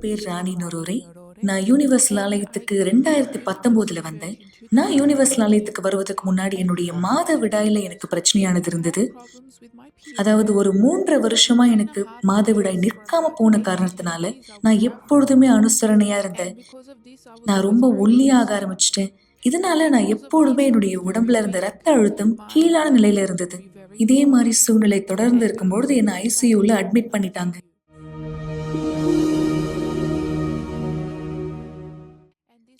பேர் ராணி நொரோரை. நான் யூனிவர்சல் ஆலயத்துக்கு 2019 வந்தேன். நான் யூனிவர்சல் ஆலயத்துக்கு வருவதற்கு முன்னாடி என்னுடைய மாதவிடாயில எனக்கு பிரச்சனையானது இருந்தது. அதாவது ஒரு 3 வருஷமா எனக்கு மாதவிடாய் நிற்காம போன காரணத்தினால நான் எப்பொழுதுமே அனுசரணையா இருந்தேன். நான் ரொம்ப ஒல்லியாக ஆரம்பிச்சிட்டேன். இதனால நான் எப்பொழுதுமே என்னுடைய உடம்புல இருந்த ரத்த அழுத்தம் கீழான நிலையில இருந்தது. இதே மாதிரி சூழ்நிலை தொடர்ந்து இருக்கும்பொழுது என்ன ஐசியூல அட்மிட் பண்ணிட்டாங்க.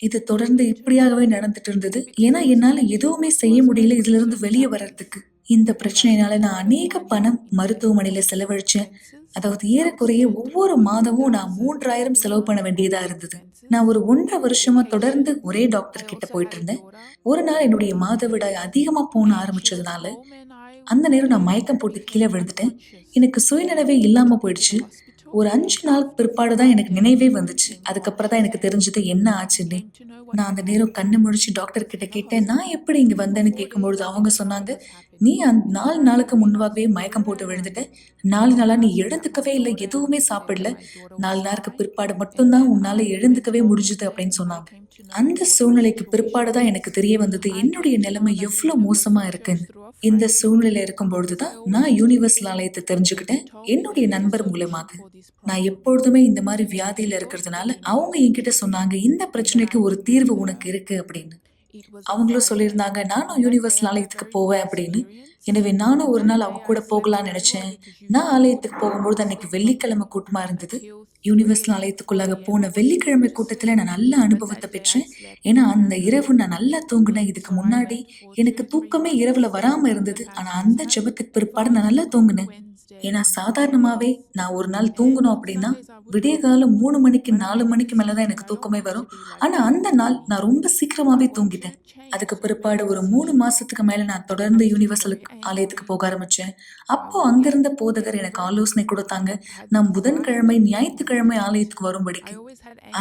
இது தொடர்ந்து இப்படியாகவே நடந்துட்டு இருந்தது. ஏன்னா என்னால எதுவுமே செய்ய முடியல இதுல இருந்து வெளியே வர்றதுக்கு. இந்த பிரச்சனையினால நான் அநேக பணம் மருத்துவமனையில செலவழிச்சேன். அதாவது ஏறக்குறைய ஒவ்வொரு மாதமும் நான் 3000 செலவு பண்ண வேண்டியதா இருந்தது. நான் ஒரு 1.5 வருஷமா தொடர்ந்து ஒரே டாக்டர் கிட்ட போயிட்டு இருந்தேன். ஒரு நாள் என்னுடைய மாதவிடாய் அதிகமா போன ஆரம்பிச்சதுனால அந்த நேரம் நான் மயக்கம் போட்டு கீழே விழுந்துட்டேன். எனக்கு சுயநினைவே இல்லாம போயிடுச்சு. ஒரு 5 நாள் பிற்பாடு தான் எனக்கு நினைவே வந்துச்சு. அதுக்கப்புறம் தான் எனக்கு தெரிஞ்சது என்ன ஆச்சுன்னு. நான் அந்த நேரம் கண்ணு முழிச்சு டாக்டர் கிட்ட கேட்டேன், நான் எப்படி இங்க வந்தேன்னு கேட்கும்பொழுது அவங்க சொன்னாங்க, நீ 4 நாளுக்கு முன்பாகவே மயக்கம் போட்டு விழுந்துட்ட. 4 நாளா நீ எழுந்துக்கவே இல்லை, எதுவுமே சாப்பிடல. 4 நாளுக்கு பிற்பாடு மட்டும்தான் உன்னால எழுந்துக்கவே முடிஞ்சுது அப்படின்னு சொன்னாங்க. அந்த சூழ்நிலைக்கு பிற்பாடு தான் எனக்கு தெரிய வந்தது என்னுடைய நிலைமை எவ்வளவு மோசமா இருக்குன்னு. இந்த சூழ்நிலை இருக்கும் பொழுதுதான் நான் யூனிவர்சல் ஆலயத்தை தெரிஞ்சுக்கிட்டேன் என்னுடைய நண்பர் மூலமாக. நான் எப்பொழுதுமே இந்த மாதிரி வியாதியில இருக்கிறதுனால அவங்க என்கிட்ட சொன்னாங்க, இந்த பிரச்சனைக்கு ஒரு தீர்வு உனக்கு இருக்கு அப்படின்னு. அவங்களும் சொல்லியிருந்தாங்க, நானும் யூனிவர்சல் ஆலயத்துக்கு போவேன் அப்படின்னு. எனவே நானும் ஒரு நாள் அவங்க கூட போகலான்னு நினைச்சேன். நான் ஆலயத்துக்கு போகும்போது அன்னைக்கு வெள்ளிக்கிழமை கூட்டமா இருந்தது. யூனிவர்சல் ஆலயத்துக்குள்ளாக போன வெள்ளிக்கிழமை கூட்டத்துல நான் நல்ல அனுபவத்தை பெற்றேன். ஏன்னா அந்த இரவு நான் நல்லா தூங்கினேன். இதுக்கு முன்னாடி எனக்கு தூக்கமே இரவுல வராம இருந்தது. ஆனா அந்த ஜெபத்துக்கு பிற்பாடு நான் நல்லா தூங்கினேன். ஏன்னா சாதாரணமாவே நான் ஒரு நாள் தூங்கணும் அப்படின்னா விடிய காலம் 3 மணிக்கு 4 மணிக்கு மேலதான் எனக்கு தூக்கமே வரும். ஆனா அந்த நாள் நான் ரொம்ப சீக்கிரமாவே தூங்கிட்டேன். அதுக்கு பிற்பாடு ஒரு 3 மாசத்துக்கு மேல நான் தொடர்ந்து யூனிவர்சல் ஆலயத்துக்கு போக ஆரம்பிச்சேன். அப்போ அங்கிருந்த போதகர் எனக்கு ஆலோசனை கொடுத்தாங்க, நான் புதன்கிழமை ஞாயிற்றுக்கிழமை ஆலயத்துக்கு வரும்படிக்கு.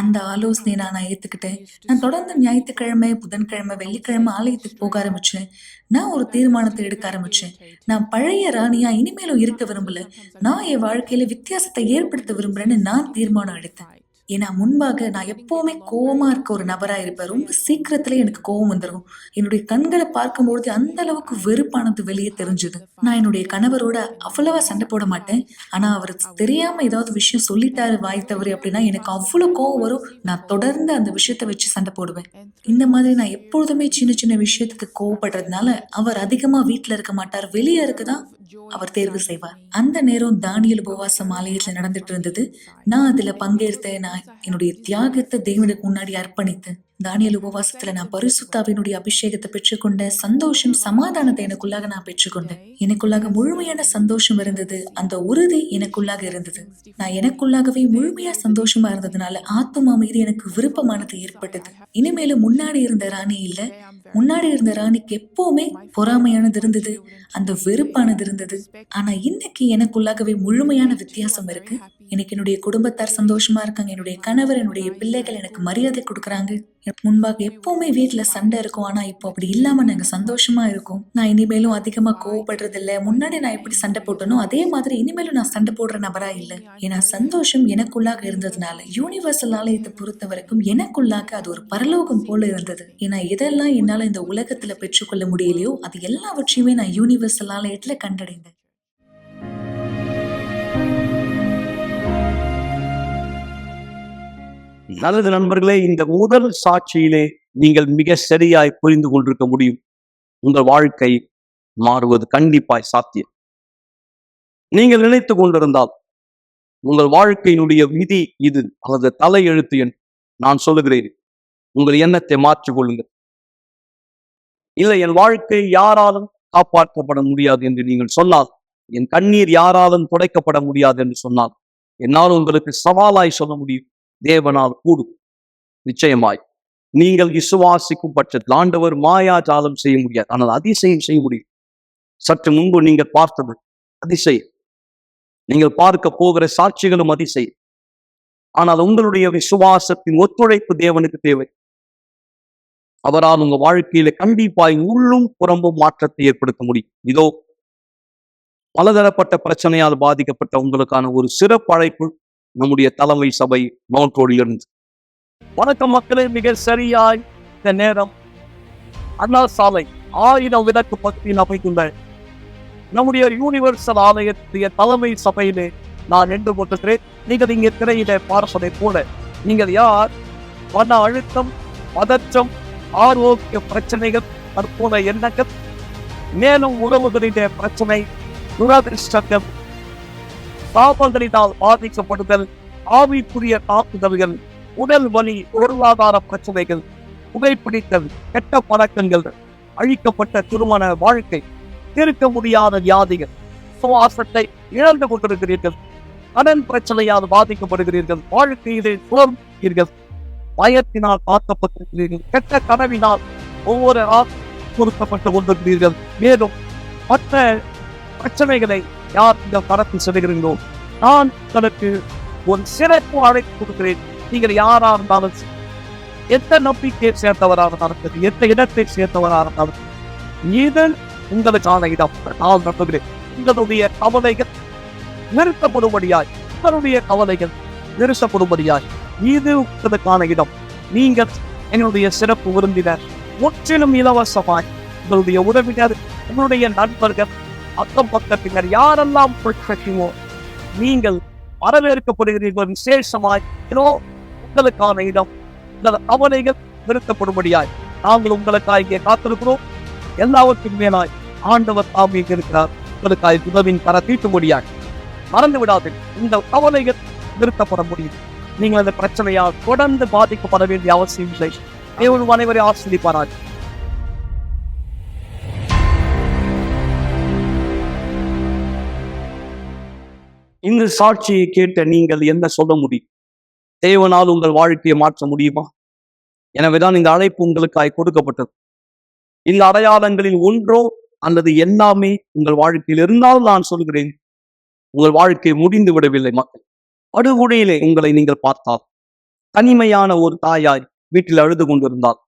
அந்த ஆலோசனையை நான் ஏத்துக்கிட்டேன். நான் தொடர்ந்து ஞாயிற்றுக்கிழமை, புதன்கிழமை, வெள்ளிக்கிழமை ஆலயத்துக்கு போக ஆரம்பிச்சேன். நான் ஒரு தீர்மானத்தை எடுக்க ஆரம்பிச்சேன். நான் பழைய ராணியா இனிமேலும் இருக்க விரும்பல. நான் என் வாழ்க்கையில வித்தியாசத்தை ஏற்படுத்த விரும்புறேன்னு நான் தீர்மானம் எடுத்தேன். ஏன்னா முன்பாக நான் எப்பவுமே கோவமா இருக்க ஒரு நபரா இருப்பேன். ரொம்ப சீக்கிரத்துல எனக்கு கோவம் வந்துடும். என்னுடைய கண்களை பார்க்கும்பொழுது அந்த அளவுக்கு வெறுப்பானது வெளியே தெரிஞ்சது. நான் என்னுடைய கணவரோட அவ்வளவா சண்டை போட மாட்டேன். ஆனா அவர் தெரியாம ஏதாவது விஷயம் சொல்லிட்டாரு வாய் தவறு அப்படின்னா எனக்கு அவ்வளவு கோவம் வரும். நான் தொடர்ந்து அந்த விஷயத்த வச்சு சண்டை போடுவேன். இந்த மாதிரி நான் எப்பொழுதுமே சின்ன சின்ன விஷயத்துக்கு கோவப்படுறதுனால அவர் அதிகமா வீட்டுல இருக்க மாட்டார். வெளியே இருக்குதான் அவர் தேர்வு செய்வார். அந்த நேரம் தானியேல் உபவாசம் ஆலயத்துல நடந்துட்டு இருந்தது. நான் அதுல பங்கேற்றேன். நான் என்னுடைய தியாகத்தை தேவனுக்கு முன்னாடி அர்ப்பணித்தேன். தானியேல் உபவாசத்துல நான் பரிசுத்தாவினுடைய அபிஷேகத்தை பெற்றுக்கொண்ட சந்தோஷம், சமாதானத்தை எனக்குள்ளாக நான் பெற்றுக்கொண்டேன். எனக்குள்ளாக முழுமையான சந்தோஷம் இருந்தது. அந்த உறுதி எனக்குள்ளாக இருந்தது. நான் எனக்குள்ளாகவே முழுமையா சந்தோஷமா இருந்ததுனால ஆத்தும அமைதி எனக்கு விருப்பமானது ஏற்பட்டது. இனிமேலும் முன்னாடி இருந்த ராணி இல்ல. முன்னாடி இருந்த ராணிக்கு எப்பவுமே பொறாமையானது இருந்தது, அந்த வெறுப்பானது இருந்தது. ஆனா இன்னைக்கு எனக்குள்ளாகவே முழுமையான வித்தியாசம் இருக்கு. எனக்கு என்னுடைய குடும்பத்தார் சந்தோஷமா இருக்காங்க. என்னுடைய கணவர், என்னுடைய பிள்ளைகள் எனக்கு மரியாதை கொடுக்கறாங்க. முன்பாக எப்பவுமே வீட்டுல சண்டை இருக்கும். ஆனா இப்போ அப்படி இல்லாம நாங்க சந்தோஷமா இருக்கோம். நான் இனிமேலும் அதிகமா கோவப்படுறது இல்ல. முன்னாடி நான் எப்படி சண்டை போட்டனோ அதே மாதிரி இனிமேலும் நான் சண்டை போடுற நபரா இல்ல. ஏன்னா சந்தோஷம் எனக்குள்ளாக இருந்ததுனால யூனிவர்சல் ஆலயத்தை பொறுத்த வரைக்கும் எனக்குள்ளாக அது ஒரு பரலோகம் போல இருந்தது. ஏன்னா எதெல்லாம் என்னால இந்த உலகத்துல பெற்றுக்கொள்ள முடியலையோ அது எல்லாவற்றையுமே நான் யூனிவர்சல் ஆலயத்துல கண்டடைந்தேன். நல்லது நண்பர்களே, இந்த முதல் சாட்சியிலே நீங்கள் மிக சரியாய் புரிந்து கொண்டிருக்க முடியும். உங்கள் வாழ்க்கை மாறுவது கண்டிப்பாய் சாத்தியம். நீங்கள் நினைத்து கொண்டிருந்தால் உங்கள் வாழ்க்கையினுடைய விதி இது அல்லது தலையெழுத்து என்று நான் சொல்லுகிறேன், உங்கள் எண்ணத்தை மாற்றிக் கொள்ளுங்கள். இல்லை, என் வாழ்க்கை யாராலும் காப்பாற்றப்பட முடியாது என்று நீங்கள் சொன்னால், என் கண்ணீர் யாராலும் துடைக்கப்பட முடியாது என்று சொன்னால், என்னால் உங்களுக்கு சவாலாய் சொல்ல முடியும், தேவனால் கூடும். நிச்சயமாய் நீங்கள் விசுவாசிக்கும் பட்சத்தில் ஆண்டவர் மாயாஜாலம் செய்ய முடியாது, ஆனால் அதிசயம் செய்ய முடியும். சற்று முன்பு நீங்கள் பார்த்தது அதிசயம், நீங்கள் பார்க்க போகிற சாட்சிகளும் அதிசயம். ஆனால் உங்களுடைய விசுவாசத்தின் ஒத்துழைப்பு தேவனுக்கு தேவை. அவரால் உங்க வாழ்க்கையில கண்டிப்பாய் உள்ளும் புறம்பும் மாற்றத்தை ஏற்படுத்த முடியும். இதோ பலதரப்பட்ட பிரச்சனையால் பாதிக்கப்பட்ட உங்களுக்கான ஒரு சிறப்பு அழைப்பு நம்முடைய தலைமை சபை மவுண்ட் ரோடிலிருந்து. வணக்கம் மக்களே, மிக சரியாய் இந்த நேரம் அண்ணா சாலை 1000 விளக்கு பகுதியில் அமைந்துள்ள நம்முடைய யூனிவர்சல் ஆலயத்துடைய தலைமை சபையிலே நான் நின்று கொண்டிருக்கிறேன். நீங்கள் இங்கே திரையிலே பார்ப்பதை போல நீங்கள் யார் மன அழுத்தம், பதற்றம், ஆரோக்கிய பிரச்சனைகள், தற்போதைய எண்ணங்கள், மேலும் உறவுகளிலே பிரச்சனை, துரதிருஷ்டங்கள், பாபங்களினால் பாதிக்கப்படுதல், ஆவிக்குரிய தாக்குதல்கள், உடல் வலி, பொருளாதார பிரச்சனைகள், புகைப்பிடித்தல், கெட்ட பழக்கங்கள், அழிக்கப்பட்ட திருமண வாழ்க்கை, தீர்க்க முடியாத வியாதிகள், சுவாசத்தை இழந்து கொண்டிருக்கிறீர்கள், கடன் பிரச்சனையால் பாதிக்கப்படுகிறீர்கள், வாழ்க்கையிலே சுழல்கிறீர்கள், பயத்தினால் தாக்கப்பட்டிருக்கிறீர்கள், கெட்ட கனவினால் ஒவ்வொரு பொருத்தப்பட்டு கொண்டிருக்கிறீர்கள், மேலும் மற்ற பிரச்சனைகளை யார் இந்த கடத்தி செல்கிறீர்களோ நான் உங்களுக்கு ஒரு சிறப்பு அழைப்பு கொடுக்கிறேன். நீங்கள் யாரா இருந்தாலும் எந்த நம்பிக்கையை சேர்ந்தவராக இருந்தாலும் எந்த இடத்தை சேர்ந்தவராக இருந்தாலும் இது உங்களுக்கான இடம். நான் நம்புகிறேன் உங்களுடைய கவலைகள் நிறுத்தப்படும்படியாய், உங்களுடைய கவலைகள் நிறுத்தப்படும்படியாய் இது உங்களுக்கான இடம். நீங்கள் என்னுடைய சிறப்பு விருந்தினர், முற்றிலும் இலவசமாய் உங்களுடைய உறவினர், உங்களுடைய நண்பர்கள், அக்கம் பக்கத்தினர் யாரெல்லாம் பிரச்சனையோ நீங்கள் வரவேற்கப்படுகிறீர்கள். விசேஷமாய் உங்களுக்கான இடம், உங்கள் கவலைகள் நிறுத்தப்படும்படியாய் நாங்கள் உங்களுக்காக இங்கே காத்திருக்கிறோம். எல்லாவற்றுக்கும் மேலாய் ஆண்டவர் தாமே இருக்கிறார். உங்களுக்காக உதவின் கர தீட்டும்படியாய் மறந்து விடாது. இந்த கவலைகள் நிறுத்தப்பட முடியும். நீங்கள் அந்த பிரச்சனையால் தொடர்ந்து பாதிக்கப்பட வேண்டிய அவசியம் இல்லை. தேவன் அனைவரை ஆசீர்வதிப்பாராக. இந்த சாட்சியை கேட்ட நீங்கள் என்ன சொல்ல முடியும்? தேவனால் உங்கள் வாழ்க்கையை மாற்ற முடியுமா? எனவேதான் இந்த அழைப்பு உங்களுக்காய் கொடுக்கப்பட்டது. இந்த அடையாளங்களில் ஒன்றோ அல்லது எல்லாமே உங்கள் வாழ்க்கையில் இருந்தால் நான் சொல்கிறேன், உங்கள் வாழ்க்கை முடிந்து விடவில்லை. மக்கள் படுகொலையிலே உங்களை நீங்கள் பார்த்தால், தனிமையான ஒரு தாயார் வீட்டில் அழுது கொண்டிருந்தார்,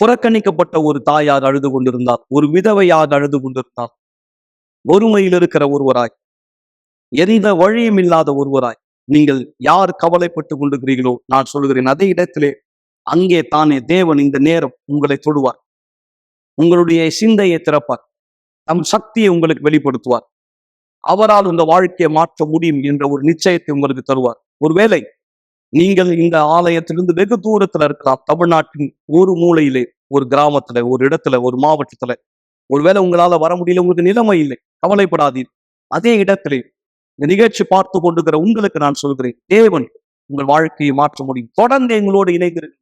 புறக்கணிக்கப்பட்ட ஒரு தாயார் அழுது கொண்டிருந்தார், ஒரு விதவையார் அழுது கொண்டிருந்தார், ஒருமையில் இருக்கிற ஒருவராய், எந்த வழியும் இல்லாத ஒருவராய் நீங்கள் யார் கவலைப்பட்டு கொண்டிருக்கிறீர்களோ நான் சொல்கிறேன், அதே இடத்திலே அங்கே தானே தேவன் இந்த நேரம் உங்களை தொடுவார். உங்களுடைய சிந்தையை திறப்பார், தம் சக்தியை உங்களுக்கு வெளிப்படுத்துவார். அவரால் இந்த வாழ்க்கையை மாற்ற முடியும் என்ற ஒரு நிச்சயத்தை உங்களுக்கு தருவார். ஒருவேளை நீங்கள் இந்த ஆலயத்திலிருந்து வெகு தூரத்துல இருக்கலாம், தமிழ்நாட்டின் ஒரு மூலையிலே, ஒரு கிராமத்துல, ஒரு இடத்துல, ஒரு மாவட்டத்துல, ஒருவேளை உங்களால வர முடியல, உங்களுக்கு நிலைமை இல்லை, கவலைப்படாதீர். அதே இடத்திலே இந்த நிகழ்ச்சி பார்த்து கொண்டிருக்கிற உங்களுக்கு நான் சொல்கிறேன், தேவன் உங்கள் வாழ்க்கையை மாற்ற முடியும். தொடர்ந்து எங்களோடு இணைந்திருக்க.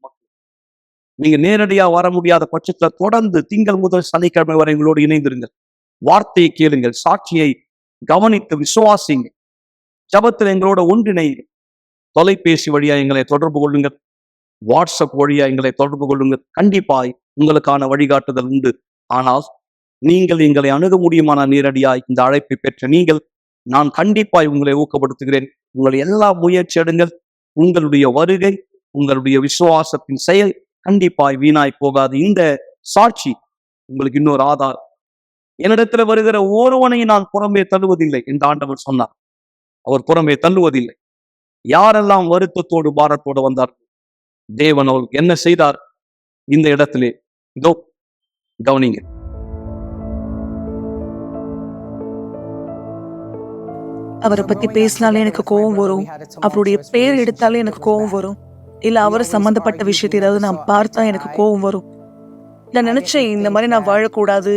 நீங்க நேரடியா வர முடியாத பட்சத்துல தொடர்ந்து திங்கள் முதல் சனிக்கிழமை வரை எங்களோடு இணைந்திருங்கள். வார்த்தையை கேளுங்கள், சாட்சியை கவனித்து விசுவாசிங்க, ஜபத்தில் எங்களோட ஒன்றிணைங்க. தொலைபேசி வழியா எங்களை தொடர்பு கொள்ளுங்கள், வாட்ஸ்அப் வழியா எங்களை தொடர்பு கொள்ளுங்கள். கண்டிப்பாய் உங்களுக்கான வழிகாட்டுதல் உண்டு. ஆனால் நீங்கள் எங்களை அணுக முடியுமான நேரடியாய் இந்த அழைப்பை பெற்ற நீங்கள், நான் கண்டிப்பாய் உங்களை ஊக்கப்படுத்துகிறேன். உங்களை எல்லா முயற்சி எடுங்கள். உங்களுடைய வருகை, உங்களுடைய விசுவாசத்தின் செயல் கண்டிப்பாய் வீணாய் போகாது. இந்த சாட்சி உங்களுக்கு இன்னொரு ஆதாரம். என்னிடத்துல வருகிற ஒருவனை நான் புறம்பே தள்ளுவதில்லை என்று ஆண்டவர் சொன்னார். அவர் புறம்பே தள்ளுவதில்லை. யாரெல்லாம் வருத்தத்தோடு பாரத்தோடு வந்தார், தேவன் அவருக்கு என்ன செய்தார் இந்த இடத்திலே? இதோ கவனிங்க. அவரை பத்தி பேசினாலே எனக்கு கோவம் வரும், அவருடைய பேர் எடுத்தாலே எனக்கு கோவம் வரும், இல்ல அவர் சம்பந்தப்பட்ட விஷயத்தை ஏதாவது நான் பார்த்தா எனக்கு கோவம் வரும். நான் நினைச்சேன், இந்த மாதிரி நான் வாழக்கூடாது,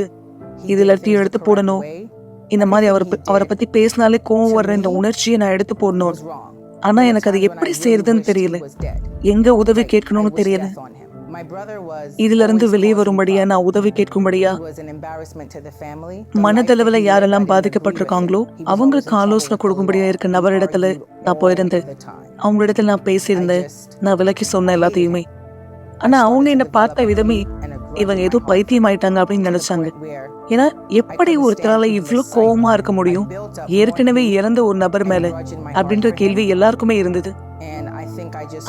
இதுல எல்லாத்தையும் எடுத்து போடணும். இந்த மாதிரி அவரை பத்தி பேசினாலே கோவம் வர்ற இந்த உணர்ச்சியை நான் எடுத்து போடணும். ஆனா எனக்கு அது எப்படி செய்யறதுன்னு தெரியல, எங்க உதவி கேட்கணும்னு தெரியல. இதுல இருந்து வெளியே வரும்படியா, நான் உதவி கேட்கும்படியா, மனதளவுல யாரெல்லாம் பாதிக்கப்பட்டிருக்காங்களோ அவங்களுக்கு ஆலோசனை கொடுக்கும்படியா இருக்க நபரிடத்துல நான் போயிருந்தேன். அவங்க இடத்துல நான் பேசியிருந்தேன், நான் விலக்கி சொன்னேன் எல்லாத்தையுமே. ஆனா அவங்க என்ன பார்த்த விதமே, இவங்க ஏதோ பைத்தியம் ஆயிட்டாங்க அப்படின்னு நினைச்சாங்க. ஏன்னா எப்படி ஒருத்தரால இவ்வளவு கோபமா இருக்க முடியும் ஏற்கனவே இறந்த ஒரு நபர் மேல அப்படின்ற கேள்வி எல்லாருக்குமே இருந்தது.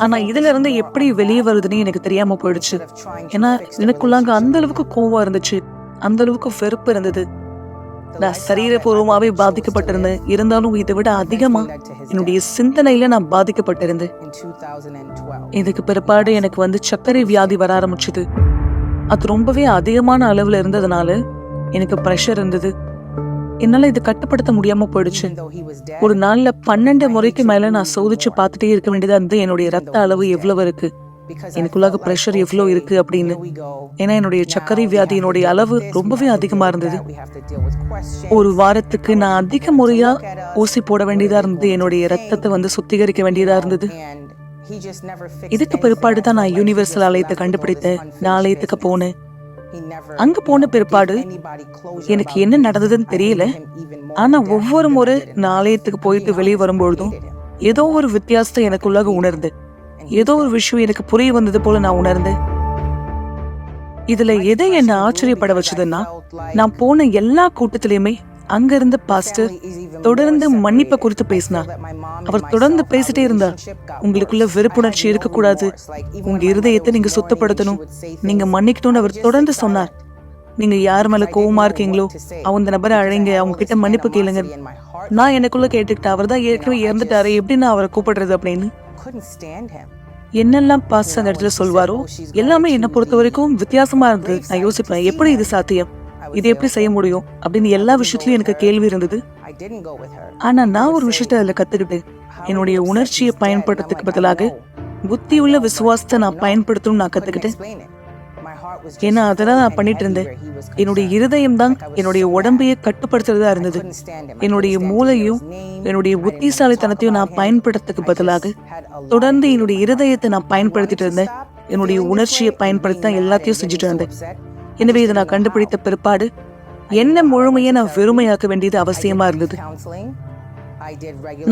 ஆனா இதுல இருந்து எப்படி வெளியே வருதுன்னு எனக்கு தெரியாம போயிடுச்சு. ஏன்னா எனக்குள்ளாங்க அந்த அளவுக்கு கோவம் இருந்துச்சு, அந்த அளவுக்கு வெறுப்பு இருந்தது. நான் சரீரபூர்வமாவே பாதிக்கப்பட்டிருந்தேன். இருந்தாலும் இதை விட அதிகமா என்னுடைய சிந்தனையில நான் பாதிக்கப்பட்டிருந்தேன். இதுக்கு பிற்பாடு எனக்கு வந்து சர்க்கரை வியாதி வர ஆரம்பிச்சது. அது ரொம்பவே அதிகமான அளவுல இருந்ததுனால எனக்கு பிரஷர் இருந்தது. என்னால இது கட்டுப்படுத்த முடியாம போயிடுச்சு. ஒரு நாள்ல 12 முறைக்கு மேல நான் சோதிச்சு பார்த்துட்டே இருக்க வேண்டியதா இருந்து என்னுடைய ரத்த அளவு எவ்வளவு இருக்கு, எனக்குள்ளாக பிரஷர் எவ்வளவு இருக்கு அப்படின்னு. ஏன்னா என்னுடைய சர்க்கரை வியாதியினுடைய அளவு ரொம்பவே அதிகமா இருந்தது. ஒரு வாரத்துக்கு நான் அதிக முறையா ஊசி போட வேண்டியதா இருந்தது. என்னுடைய ரத்தத்தை வந்து சுத்திகரிக்க வேண்டியதா இருந்தது. இதுக்கு பிற்பாடு தான் நான் யூனிவர்சல் ஆலயத்தை கண்டுபிடித்தேன். நான் ஆலயத்துக்கு போனேன். அங்க போன பிற்பாடு எனக்கு என்ன நடந்ததுன்னு தெரியல. ஆனா ஒவ்வொரு முறை நான் ஆலயத்துக்கு போயிட்டு வெளியே வரும்பொழுதும் ஏதோ ஒரு வித்தியாசத்தை எனக்குள்ளாக உணர்ந்தேன். ஏதோ ஒரு விஷயம் எனக்கு புரிய வந்தது போல நான் உணர்ந்தேன். இதுல எதை என்ன ஆச்சரியப்பட வச்சதுன்னா, நான் போன எல்லா கூட்டத்திலயுமே அங்க இருந்த பாஸ்டர் தொடர்ந்து மன்னிப்பை குறித்து பேசினார். அவர் தொடர்ந்து பேசிட்டே இருந்தார். உங்களுக்குள்ள வெறுப்புணர்ச்சி இருக்கக்கூடாது, உங்க இருதயத்தை நீங்க சுத்தப்படுத்தணும், நீங்க மன்னிக்கணும்னு அவர் தொடர்ந்து சொன்னார். நீங்க யார் மேல கோவமா இருக்கீங்களோ அந்த நபரை அழைங்க, அவங்க கிட்ட மன்னிப்பு கேளுங்க. நான் எனக்குள்ள கேட்டுக்கிட்டேன், அவர் தான் ஏற்கனவே இறந்துட்டாரு, எப்படி நான் அவரை கூப்பிடுறது அப்படின்னு. என்னெல்லாம் பாஸ்டர் அந்த இடத்துல சொல்வாரோ எல்லாமே என்ன பொறுத்த வரைக்கும் வித்தியாசமா இருந்தது. நான் யோசிப்பேன், எப்படி இது சாத்தியம், இது எப்படி செய்ய முடியும் அப்படின்னு. எல்லா விஷயத்திலயும் எனக்கு கேள்வி இருந்தது. ஆனா நான் ஒரு விஷயத்த அதுல கத்துக்கிட்டேன். என்னுடைய உணர்ச்சியை பயன்படுத்துறதுக்கு பதிலாக புத்தியுள்ள விசுவாசத்தை நான் பயன்படுத்தணும்னு நான் கத்துக்கிட்டேன். ஏன்னா அதெல்லாம் நான் பண்ணிட்டு இருந்தேன். என்னுடைய இருதயம் தான் என்னுடைய உடம்பையே கட்டுப்படுத்துறதா இருந்தது. என்னுடைய மூளையும் என்னுடைய புத்திசாலித்தனத்தையும் நான் பயன்படுத்துறதுக்கு பதிலாக தொடர்ந்து என்னுடைய இருதயத்தை நான் பயன்படுத்திட்டு இருந்தேன். என்னுடைய உணர்ச்சியை பயன்படுத்தி தான் எல்லாத்தையும் செஞ்சுட்டு இருந்தேன். எனவே இதை நான் கண்டுபிடித்த பிற்பாடு என்ன முழுமையை நான் வெறுமையாக்க வேண்டியது அவசியமா இருந்தது.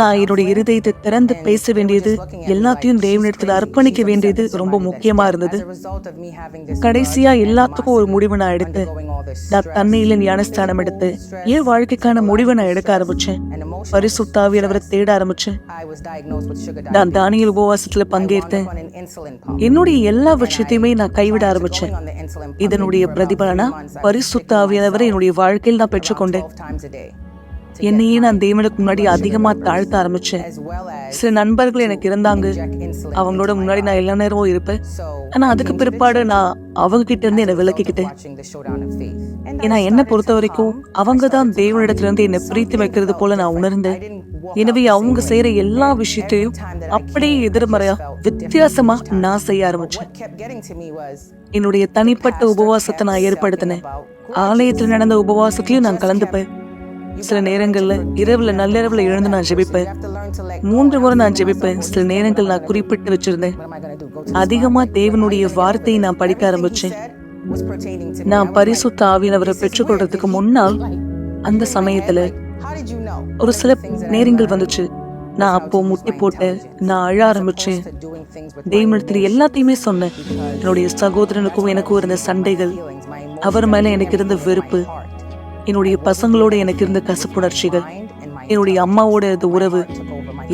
நான் என்னுடைய இருதயத்தை திறந்து பேச வேண்டியது, எல்லாத்தையும் தேவனிடத்தில் அர்ப்பணிக்க வேண்டியது ரொம்ப முக்கியமா இருந்தது. கடைசியா எல்லாத்துக்கும் ஒரு முடிவு நான் எடுத்தேன். நான் தண்ணியில ஞானஸ்தானம் எடுத்து என் வாழ்க்கைக்கான முடிவை நான் எடுக்க ஆரம்பிச்சேன். பரிசுத்த ஆவியானவரை தேட ஆரம்பிச்சேன். நான் தானியேல் உபவாசத்துல பங்கேற்றேன். என்னுடைய எல்லா விஷயத்தையுமே நான் கைவிட ஆரம்பிச்சேன். இதனுடைய பிரதிபலனா பரிசுத்த ஆவியானவரை என்னுடைய வாழ்க்கையில் நான் பெற்றுக்கொண்டேன். என்னையே நான் தேவனுக்கு முன்னாடி அதிகமா தாழ்த்த ஆரம்பிச்சேன். சில நண்பர்கள் எனக்கு இருந்தாங்க, அவங்களோட முன்னாடி நான் எல்லா நேரமும் இருப்பேன். ஆனா அதுக்கு பிற்பாடு நான் அவங்க கிட்ட இருந்து என்னை விலக்கிக்கிட்டேன். ஏன்னா என்னை பொறுத்த வரைக்கும் அவங்க தான் தேவனிடத்துல இருந்து என்னை பிரித்து வைக்கிறது போல நான் உணர்ந்தேன். எனவே அவங்க செய்யற எல்லா விஷயத்தையும் அப்படியே எதிர்மறையா வித்தியாசமா நான் செய்ய ஆரம்பிச்சேன். என்னுடைய தனிப்பட்ட உபவாசத்தை நான் ஏற்படுத்தினேன். ஆலயத்துல நடந்த உபவாசத்திலையும் நான் கலந்துப்பேன். சில நேரங்கள்ல இரவுல நள்ளிரவுல எழுந்து நான் ஜெபிப்பேன். 3 முறை நான் ஜெபிப்பேன். சில நேரங்கள் நான் குறிப்பிட்டு வச்சிருந்தேன். அதிகமா தேவனுடைய வார்த்தையை நான் படிக்க ஆரம்பிச்சேன். நான் பரிசுத்த ஆவியானவரை பெற்றுக்கொள்றதுக்கு முன்னால் அந்த சமயத்துல ஒரு சில நேரங்கள் வந்துச்சு. நான் அப்போ முட்டி போட்டேன். நான் அழ ஆரம்பிச்சேன். தேவனிடத்துல எல்லாத்தையுமே சொன்னேன். என்னுடைய சகோதரனுக்கும் எனக்கும் இருந்த சண்டைகள், அவர் மேல எனக்கு இருந்த வெறுப்பு, என்னுடைய பசங்களோட எனக்கு இருந்த கசப்புணர்ச்சிகள், என்னுடைய அம்மாவோட உறவு,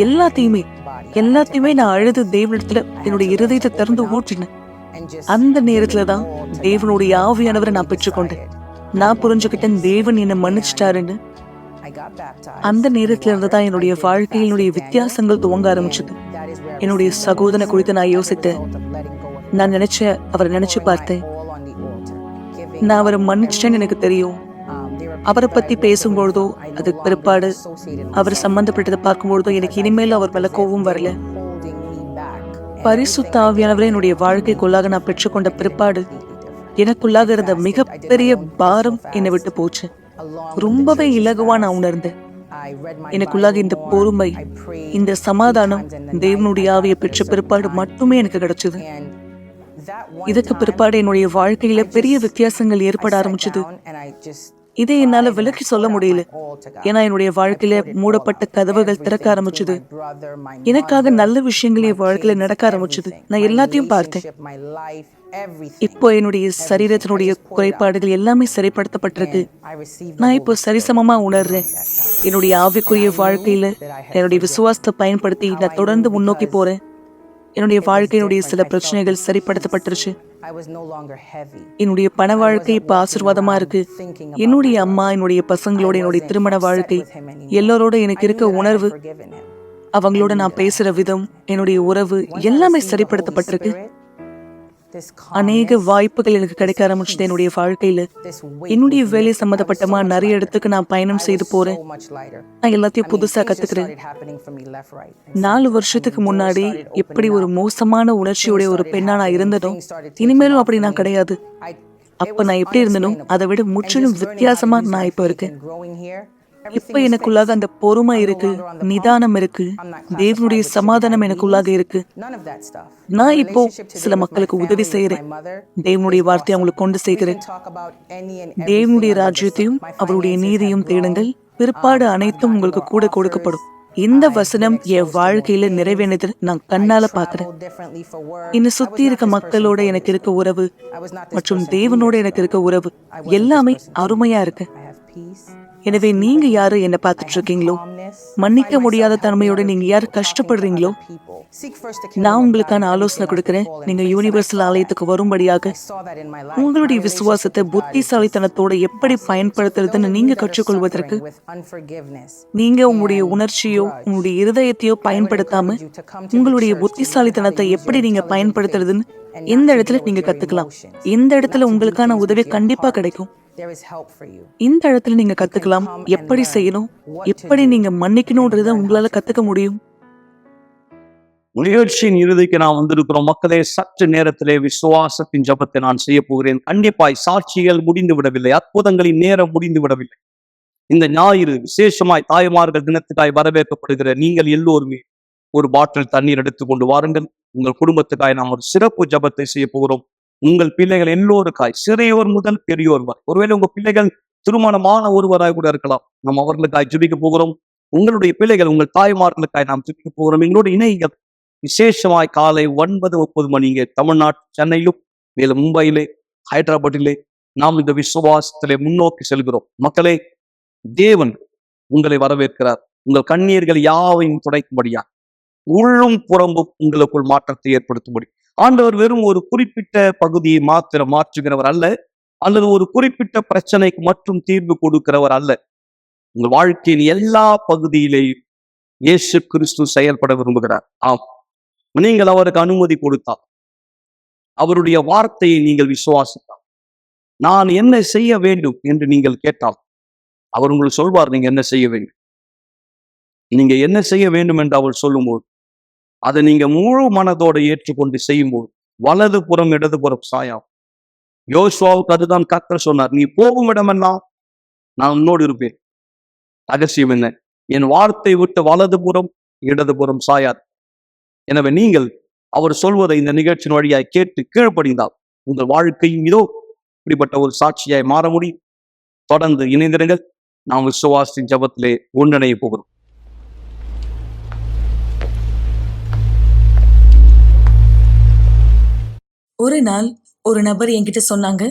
எல்லாத்தையுமே நான் அழுது தேவனிடத்துல என்னுடைய இருதயத்தை திறந்து ஊற்றினேன். அந்த நேரத்துலதான் தேவனுடைய ஆவியானவரை நான் பெற்றுக்கொண்டேன். நான் புரிஞ்சுக்கிட்டேன் தேவன் என்னை மன்னிச்சிட்டாருன்னு. அந்த நேரத்துல இருந்துதான் என்னுடைய வாழ்க்கையினுடைய வித்தியாசங்கள் துவங்க ஆரம்பிச்சது. என்னுடைய சகோதரனை குறித்து நான் யோசித்தேன். நான் அவரை நினைச்சு பார்த்தேன். நான் அவரை மன்னிச்சிட்டேன்னு எனக்கு தெரியும். அவரை பத்தி பேசும்பொழுதோ அதுக்கு பிற்பாடு அவர் சம்பந்தப்பட்டதை பார்க்கும்பொழுதோ எனக்கு இனிமேல் அவர் மேல கோபம் வரல. பரிசுத்த ஆவியானவரை என்னுடைய வாழ்க்கைக்குள்ளாக நான் பெற்றுக்கொண்ட பிற்பாடு எனக்குள்ளாக இருந்த மிகப்பெரிய பாரம் என்னை விட்டு போச்சு. ரொம்பவே இலகுவா நான் உணர்ந்தேன். எனக்குள்ளாக இந்த பொறுமை, இந்த சமாதானம் தேவனுடைய ஆவியை பெற்ற பிற்பாடு மட்டுமே எனக்கு கிடைச்சது. இதுக்கு பிற்பாடு என்னுடைய வாழ்க்கையில பெரிய வித்தியாசங்கள் ஏற்பட ஆரம்பிச்சது. இதை என்னால விலக்கி சொல்ல முடியல. ஏன்னா என்னுடைய வாழ்க்கையில மூடப்பட்ட கதவுகள் திறக்க ஆரம்பிச்சது. எனக்காக நல்ல விஷயங்கள் என் வாழ்க்கையில நடக்க ஆரம்பிச்சது. நான் எல்லாத்தையும் பார்த்தேன். இப்போ என்னுடைய சரீரத்தினுடைய குறைபாடுகள் எல்லாமே சரிப்படுத்தப்பட்டிருக்கு. நான் இப்போ சரிசமமா உணர்றேன். என்னுடைய ஆவிக்குரிய வாழ்க்கையில என்னுடைய விசுவாசத்தை பயன்படுத்தி நான் தொடர்ந்து முன்னோக்கி போறேன். என்னுடைய வாழ்க்கையினுடைய சில பிரச்சனைகள் சரிப்படுத்தப்பட்டுருச்சு. என்னுடைய பண வாழ்க்கை இப்ப ஆசீர்வாதமா இருக்கு. என்னுடைய அம்மா, என்னுடைய பசங்களோட என்னுடைய திருமண வாழ்க்கை, எல்லாரோட எனக்கு இருக்க உணர்வு, அவங்களோட நான் பேசுற விதம், என்னுடைய உறவு எல்லாமே சரிப்படுத்தப்பட்டிருக்கு. அநேக வாய்ப்புகள் எனக்கு கிடைக்க ஆரம்பிச்சது என்னுடைய வாழ்க்கையில. என்னுடைய வேலை சம்பந்தப்பட்டமா நிறைய இடத்துக்கு நான் பயணம் செய்து போறேன். நான் எல்லாத்தையும் புதுசா கத்துக்கிறேன். 4 வருஷத்துக்கு முன்னாடி எப்படி ஒரு மோசமான உணர்ச்சியுடைய ஒரு பெண்ணா நான் இருந்தனோ, இனிமேலும் அப்படி நான் கிடையாது. அப்ப நான் எப்படி இருந்தனோ அதை விட முற்றிலும் வித்தியாசமா நான் இப்ப இருக்கேன். இப்ப எனக்குள்ளாக அந்த பொறுமை இருக்கு, நிதானம் இருக்கு, தேவனுடைய சமாதானம் எனக்குள்ளாக இருக்கு. நான் இப்போ சில மக்களுக்கு உதவி செய்யறேன். தேவனுடைய வார்த்தையை அவங்களுக்கு கொண்டு சேர்க்கிறேன். தேவனுடைய ராஜ்யத்தையும் அவருடைய நீதியும் தேடுங்கள், பிற்பாடு அனைத்தும் உங்களுக்கு கூட கொடுக்கப்படும். இந்த வசனம் என் வாழ்க்கையில நிறைவேறினது நான் கண்ணால பாக்குறேன். என்னை சுத்தி இருக்க மக்களோட எனக்கு இருக்க உறவு மற்றும் தேவனோட எனக்கு இருக்க உறவு எல்லாமே அருமையா இருக்கு. எனவே நீங்க யாரு என்ன பார்த்துட்டு இருக்கீங்களோ, மன்னிக்க முடியாத தன்மையோட நீங்க யாரு கஷ்டப்படுறீங்களோ, நான் உங்களுக்கான ஆலோசனை கொடுக்கிறேன். நீங்க யூனிவர்சல் ஆலயத்துக்கு வரும்படியாக உங்களுடைய விசுவாசத்தை புத்திசாலித்தனத்தோட எப்படி பயன்படுத்துறதுன்னு நீங்க கற்றுக்கொள்வதற்கு, நீங்க உங்களுடைய உணர்ச்சியோ உங்களுடைய இருதயத்தையோ பயன்படுத்தாம உங்களுடைய புத்திசாலித்தனத்தை எப்படி நீங்க பயன்படுத்துறதுன்னு இந்த இடத்துல நீங்க கத்துக்கலாம். இந்த இடத்துல உங்களுக்கான உதவி கண்டிப்பா கிடைக்கும். இந்த இடத்துல நீங்க கத்துக்கலாம் எப்படி செய்யணும், எப்படி நீங்க மன்னிக்கணும்ன்றத உங்களால கத்துக்க முடியும். நிகழ்ச்சியின் இறுதிக்கு நான் வந்திருக்கிறோம். மக்களே, சற்று நேரத்திலே விசுவாசத்தின் ஜபத்தை நான் செய்ய போகிறேன். கண்டிப்பாய் சாட்சிகள் முடிந்து விடவில்லை, அற்புதங்களின் நேரம் முடிந்து விடவில்லை. இந்த ஞாயிறு விசேஷமாய் தாய்மார்கள் தினத்துக்காய் வரவேற்கப்படுகிற நீங்கள் எல்லோருமே ஒரு பாட்டில் தண்ணீர் எடுத்துக்கொண்டு வாருங்கள். உங்கள் குடும்பத்துக்காய் நாம் ஒரு சிறப்பு ஜபத்தை செய்ய போகிறோம். உங்கள் பிள்ளைகள் எல்லோருக்காய், சிறியோர் முதல் பெரியோர் வரை. ஒருவேளை உங்க பிள்ளைகள் திருமணமான ஒருவராய் கூட இருக்கலாம். நாம் அவர்களுக்காய் ஜெபிக்க போகிறோம். உங்களுடைய பிள்ளைகள், உங்கள் தாய்மார்களுக்காய் நாம் ஜெபிக்க போகிறோம். எங்களோட இணைகள் விசேஷமாய் காலை 9:30 மணிங்க தமிழ்நாட்டு சென்னையிலும், மேலும் மும்பையிலே, ஹைதராபாத்திலே நாம் இந்த விசுவாசத்திலே முன்னோக்கி செல்கிறோம். மக்களே, தேவன் உங்களை வரவேற்கிறார். உங்கள் கண்ணீர்கள் யாவையும் துடைக்கும்படியா, உள்ளும் புறம்பும் உங்களுக்குள் மாற்றத்தை ஏற்படுத்தும்படி. ஆண்டவர் வெறும் ஒரு குறிப்பிட்ட பகுதியை மாத்திரம் மாற்றுகிறவர் அல்ல, அல்லது ஒரு குறிப்பிட்ட பிரச்சனைக்கு மட்டும் தீர்வு கொடுக்கிறவர் அல்ல. உங்கள் வாழ்க்கையின் எல்லா பகுதியிலேயும் இயேசு கிறிஸ்து செயல்பட விரும்புகிறார். ஆம், நீங்கள் அவருக்கு அனுமதி கொடுத்தால், அவருடைய வார்த்தையை நீங்கள் விசுவாசித்தால், நான் என்ன செய்ய வேண்டும் என்று நீங்கள் கேட்டால், அவர் உங்களுக்கு சொல்வார் நீங்க என்ன செய்ய வேண்டும். நீங்க என்ன செய்ய வேண்டும் என்று அவர் சொல்லும்போது, அதை நீங்க முழு மனதோடு ஏற்றுக்கொண்டு செய்யும்போது வலது புறம் இடது புறம் சாயாம். யோசுவாவுக்கு அதுதான் கர்த்தர் சொன்னார், நீ போகும் இடமெல்லாம் நான் உன்னோடு இருப்பேன். ரகசியம் என்ன? என் வார்த்தை விட்டு வலது புறம் இடது புறம் சாயாது. எனவே நீங்கள் அவர் சொல்வதை இந்த நிகழ்ச்சியின் வழியாய் கேட்டு கீழ்ப்படிந்தால் உங்கள் வாழ்க்கையும் இதோ இப்படிப்பட்ட ஒரு சாட்சியாய் மாற முடியும். தொடர்ந்து இணைந்திருங்கள். நாம் விசுவாசத்தின் ஜபத்திலே ஒன்றிணைய போகிறோம். ஒரு நாள் ஒரு நபர் என்கிட்ட சொன்னாங்க,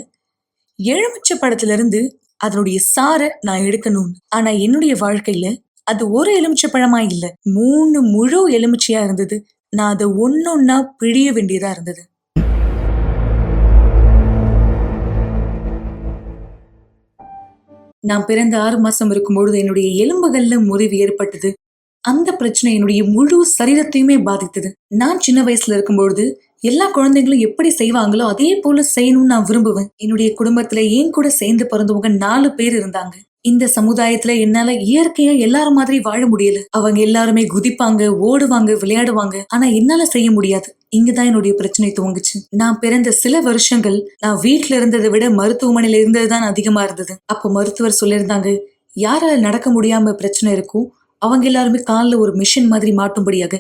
எலுமிச்சை பழத்துல இருந்து அதனுடைய சாரை நான் எடுக்கணும். ஆனா என்னுடைய வாழ்க்கையில அது ஒரு எலுமிச்சை பழமா இல்ல, 3 முழு எலுமிச்சையா இருந்தது. நான் அதை ஒன்னொன்னா பிழிய வேண்டியதா இருந்தது. நான் பிறந்த 6 மாசம் இருக்கும்பொழுது என்னுடைய எலும்புகள்ல முறிவு ஏற்பட்டது. அந்த பிரச்சனை என்னுடைய முழு சரீரத்தையுமே பாதித்தது. நான் சின்ன வயசுல இருக்கும்பொழுது எல்லா குழந்தைங்களும் எப்படி செய்வாங்களோ அதே போல செய்யணும்னு நான் விரும்புவேன். என்னுடைய குடும்பத்துல என் கூட சேர்ந்து பிறந்தவங்க 4 பேர் இருந்தாங்க. இந்த சமுதாயத்துல என்னால இயற்கையா எல்லாரும் மாதிரி வாழ முடியல. அவங்க எல்லாருமே குதிப்பாங்க, ஓடுவாங்க, விளையாடுவாங்க. ஆனா என்னால செய்ய முடியாது. இங்கதான் என்னுடைய பிரச்சனை துவங்குச்சு. நான் பிறந்த சில வருஷங்கள் நான் வீட்டுல இருந்ததை விட மருத்துவமனையில இருந்ததுதான் அதிகமா இருந்தது. அப்போ மருத்துவர் சொல்லியிருந்தாங்க, யாரால நடக்க முடியாம பிரச்சனை இருக்கும் அவங்க எல்லாருமே காலில் ஒரு மிஷின் மாதிரி மாட்டும்படியாக.